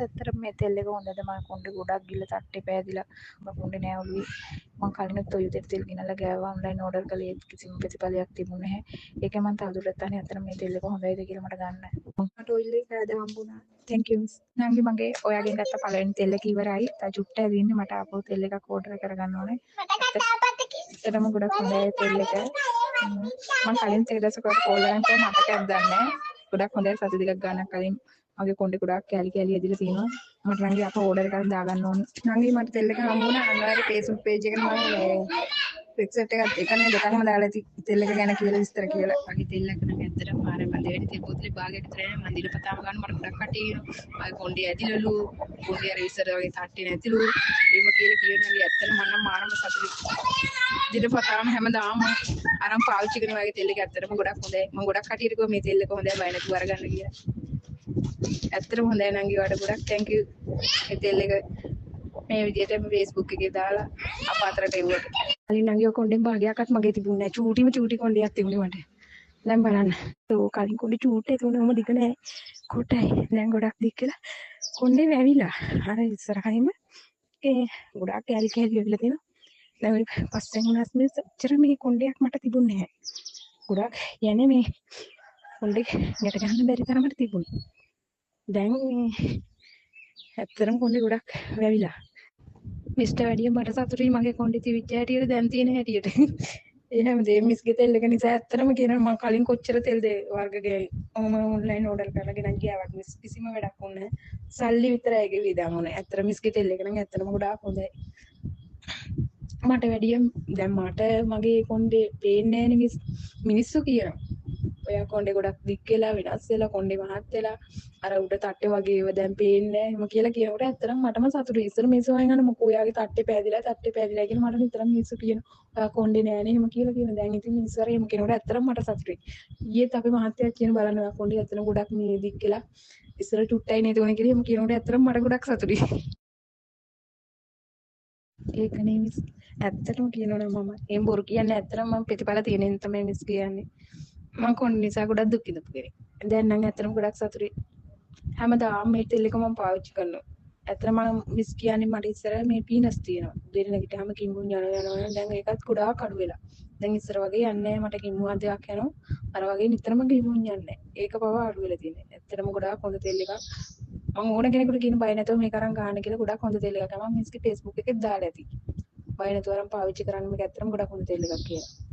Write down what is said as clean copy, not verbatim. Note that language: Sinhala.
ඇත්තටම මේ තෙල් එක හොඳද මම කොණ්ඩේ ගොඩක් ගිල තට්ටේ පෑදිලා මම කොණ්ඩේ නෑ ඔළුවේ මම කලිනුත් ඔය විදිහට තෙල් ගෙනල්ලා ගෑවා ඔන්ලයින් ඕඩර් කළේ කිසිම ප්‍රතිඵලයක් තිබුණේ නැහැ ඒකෙන් මම තවදුරටත් අහන්නේ අතන මේ තෙල් එක හොඳයිද කියලා මට ගන්න මට ඔයිල් එක හදා හම්බුණා thank you නංගි මගේ ඔයාගෙන් ගත්ත පළවෙනි තෙල් එක ඉවරයි තා චුට්ට ඇදින්නේ මට ආපහු තෙල් එකක් ඕඩර් කරගන්න ඕනේ ඇත්තටම ගොඩක් හොඳයි තෙල් එක මම කලින් තෙල්දසකට කෝල් කරන් මතකයක් දන්නේ ගොඩක් හොඳයි සති දෙකක් ගන්නක් කලින් මගේ කොණ්ඩේ ගොඩක් කැලි කැලි ඇදිලා තියෙනවා මට නංගි අප ඕඩර් එකක් දාගන්න ඕනේ නංගි මට තෙල් එක හම්බුණා අනිවාර්යයෙන් Facebook page එකට මම රිසෙප්ට් එකත් එකනේ දෙකම දාලා තෙල් එක ගැන කියලා විස්තර කියලා මගේ තෙල් එක නම් ඇත්තටම මාරේ මම දෙවෙනි තෙල් බෝතලේ භාගයට විතරයි මම දින පතාම ගන්න මට ගොඩක් කටිනවා මගේ කොණ්ඩේ ඇදිලලු කොණ්ඩේ අර ඉස්සර වගේ තට්ටේ නැතිලු එහෙම කියලා කියනවාගේ ඇත්තටම මම නම් මානම සතුටුයි දින පතාම හැමදාම අරන් පාවිච්චි කරන වගේ තෙල් එක ඇත්තටම ගොඩක් හොඳයි මම ගොඩක් කටියට කිව්වා මේ තෙල් එක හොඳයි බය නැතුව අරගන්න කියලා ඇත්තටම හොඳයි නංගි ඔයාලට ගොඩක් thank you මේ තෙල් එක මේ විදිහට Facebook එකේ දාලා අප අතරට එවුවට. කලින් නංගිව කොණ්ඩෙන් භාගයක්වත් මගේ තිබුණේ නැහැ. චූටි කොණ්ඩයක් තිබුණේ මට. දැන් බලන්න. ඒක කලින් කොණ්ඩේ චූටි තුනම දිග නැහැ. කොටයි. දැන් ගොඩක් දිග කියලා කොණ්ඩේ වැවිලා. අර ඉස්සරහින්ම ඒ ගොඩක් කැලි කැලි වෙවිලා තියෙනවා. දැන් ඔය පස්සෙන් උනස් මෙච්චර මේ කොණ්ඩයක් මට තිබුණේ නැහැ. ගොඩක් යන්නේ මේ කොණ්ඩේ ගැට ගන්න බැරි තරමට තිබුණා. දැන් මේ ඇත්තටම කොණ්ඩේ ගොඩක් වැවිලා. මිස්ටර් වැඩිය මට සතුටුයි මගේ කොණ්ඩේ තිබිච්ච හැටියට දැන් තියෙන හැටියට. ඒ හැමදේම මිස්ගේ තෙල් එක නිසා ඇත්තටම කියනවා මම කලින් කොච්චර තෙල් වර්ග ගෑයි. මම ඔන්ලයින් ඕඩර් කරලා ගෙනත් ගියාවක් මිස් කිසිම වැඩක් වුණේ නැහැ. සල්ලි විතරයි ගෙවි දාමුනේ. ඇත්තටම මිස්ගේ තෙල් එක නම් ඇත්තටම ගොඩාක් හොඳයි. මට වැඩිය දැන් මට මගේ කොණ්ඩේ පේන්නේ නැහැ මිස් මිනිස්සු කියනවා. ඔයා කොණ්ඩේ ගොඩක් දික් වෙලා වෙනස් වෙලා කොණ්ඩේ මහත් වෙලා අර උඩ තට්ටේ වගේ ඒව දැන් පේන්නේ නැහැ එහෙම කියලා කියනකොට ඇත්තටම මටම සතුටුයි. ඉස්සර මිනිස්සු වයින් අහන මොකෝ ඔයාගේ තට්ටේ පෑදිලා කියලා මට නිතරම මිනිස්සු කියනවා. ඔයා කොණ්ඩේ නෑනේ එහෙම කියලා කියනවා. දැන් ඉතින් මිනිස්සු අර එහෙම කියනකොට ඇත්තටම මට සතුටුයි. ඊයේත් අපි මහත්තයා කියන බලන්න ඔයා කොණ්ඩේ ඇත්තටම ගොඩක් මේ දික් වෙලා ඉස්සර චුට්ටයි නේද උනේ කියලා එහෙම කියනකොට ඇත්තටම මට ගොඩක් සතුටුයි. ඒකනේ මිස් ඇත්තටම කියනවනේ මම එහෙම බොරු කියන්නේ ඇත්තටම මම ප්‍රතිඵල තියෙනින් තමයි මිස් කියන්නේ. මම කොණ්ඩේ නිසා ගොඩක් දුක් විඳපු කෙනෙක්. දැන් නම් ඇත්තටම ගොඩක් සතුටුයි. හැමදාම මේ තෙල් එක මම පාවිච්චි කරනවා. ඇත්තටම මම මිස් කියන්නේ මට ඉස්සර මේ පීනස් තියෙනවා. දෙන්න ගිටාම කිඹුන් යනවා දැන් ඒකත් ගොඩාක් අඩු වෙලා. දැන් ඉස්සර වගේ යන්නේ නැහැ මට කිඹුන් අධයක් යනවා. අර වගේ නිතරම කිඹුන් යන්නේ නැහැ. ඒක පව අඩු වෙලා තියෙනවා. ඇත්තටම ගොඩාක් හොඳ තෙල් එකක්. මම ඕන කෙනෙකුට කියන බය නැතුව මේක අරන් ගන්න කියලා ගොඩක් හොඳ තෙල් එකක්. මම මිස්ගේ Facebook එකේ දාලා ඇති. බය නැතුව අරන් පාවිච්චි කරන්න මේක ඇත්තටම ගොඩක් හොඳ තෙල් එකක් කියලා.